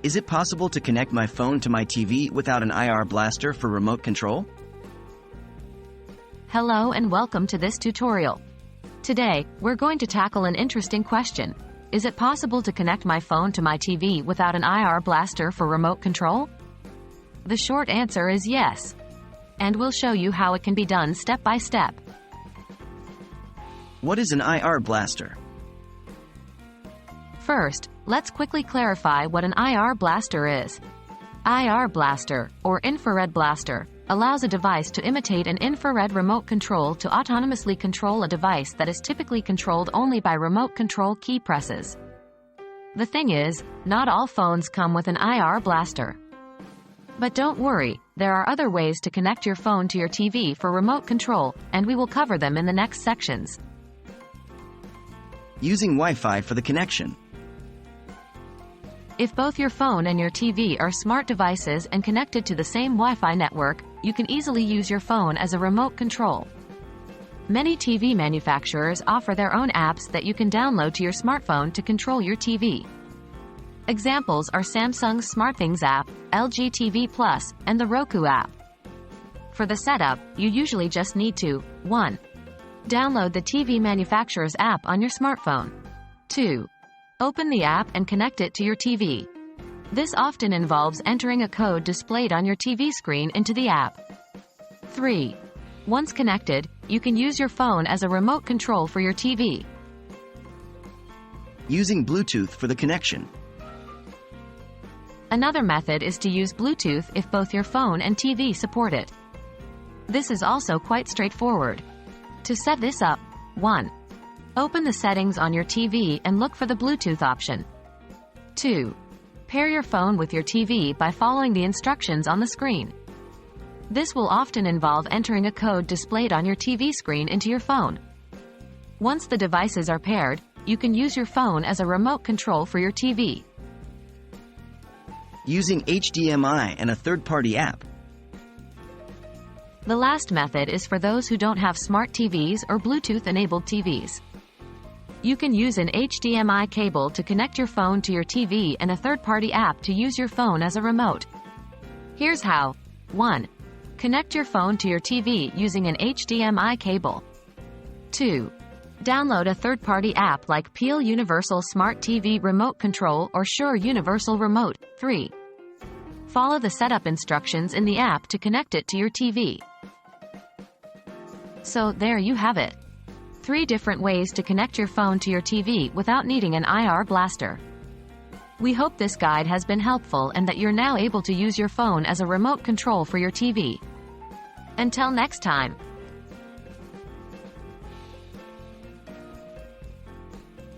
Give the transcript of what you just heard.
Is it possible to connect my phone to my TV without an IR blaster for remote control? Hello and welcome to this tutorial. Today, we're going to tackle an interesting question. Is it possible to connect my phone to my TV without an IR blaster for remote control? The short answer is yes. And we'll show you how it can be done step by step. What is an IR blaster? First, let's quickly clarify what an IR blaster is. IR blaster, or infrared blaster, allows a device to imitate an infrared remote control to autonomously control a device that is typically controlled only by remote control key presses. The thing is, not all phones come with an IR blaster. But don't worry, there are other ways to connect your phone to your TV for remote control, and we will cover them in the next sections. Using Wi-Fi for the connection. If both your phone and your TV are smart devices and connected to the same Wi-Fi network, you can easily use your phone as a remote control. Many TV manufacturers offer their own apps that you can download to your smartphone to control your TV. Examples are Samsung's SmartThings app, LG TV Plus, and the Roku app. For the setup, you usually just need to 1. Download the TV manufacturer's app on your smartphone. 2. Open the app and connect it to your TV. This often involves entering a code displayed on your TV screen into the app. 3. Once connected, you can use your phone as a remote control for your TV. Using Bluetooth for the connection. Another method is to use Bluetooth if both your phone and TV support it. This is also quite straightforward. To set this up, 1. Open the settings on your TV and look for the Bluetooth option. 2. Pair your phone with your TV by following the instructions on the screen. This will often involve entering a code displayed on your TV screen into your phone. Once the devices are paired, you can use your phone as a remote control for your TV. Using HDMI and a third-party app. The last method is for those who don't have smart TVs or Bluetooth-enabled TVs. You can use an HDMI cable to connect your phone to your TV and a third-party app to use your phone as a remote. Here's how. 1. Connect your phone to your TV using an HDMI cable. 2. Download a third-party app like Peel Universal Smart TV Remote Control or Shure Universal Remote. 3. Follow the setup instructions in the app to connect it to your TV. So there you have it. 3 different ways to connect your phone to your TV without needing an IR blaster. We hope this guide has been helpful and that you're now able to use your phone as a remote control for your TV. Until next time.